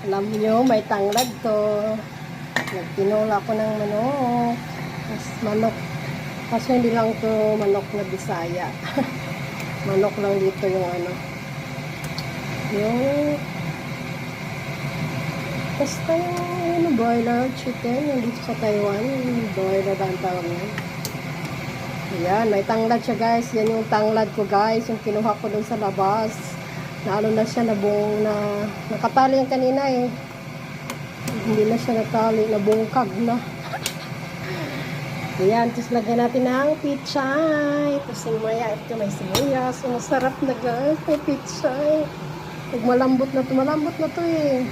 Alam nyo, may tanglad to. Nagtinola ko ng manok. Mas manok. Kaso hindi lang to manok na Bisaya. Manok lang dito yung ano. Yung basta yung broiler chicken. Yung dito sa Taiwan. Yung broiler ba ang tawag niya? Ayan, may tanglad siya guys. Yan yung tanglad ko guys. Yung kinuha ko dun sa labas. Naano na siya, nakatali yung kanina eh. Hindi na siya natali, nabungkag na. Ayan, tapos lagyan natin ng pichay. Tapos maya, ito may sibuyas. So, masarap na guys, may pichay. Pag malambot na to eh.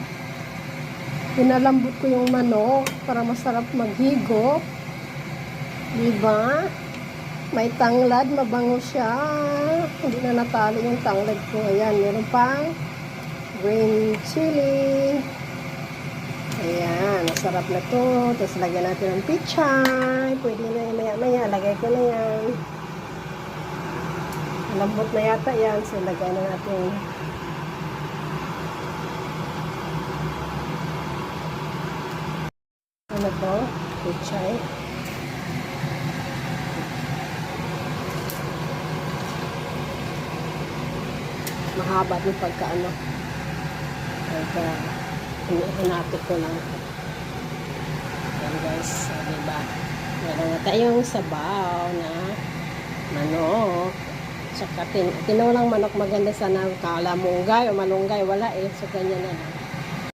Pinalambot ko yung manok para masarap maghigop. Diba? May tanglad, mabango siya. Hindi na natali yung tanglad ko. Ayan, meron pang green chili. Ayan, masarap na to. Tapos lagyan natin ng pichay. Pwede na yung maya-maya. Lagay ko na yan. Malambot na yata yan. So, lagay na natin. Ano to? Pichay. Mahaba din pagka-ano. Hinati ko lang. Ayan guys, diba? Meron na tayong sabaw na manok. Tsaka tinolang manok, maganda sana kala munggay o malunggay, wala eh. So ganyan na lang.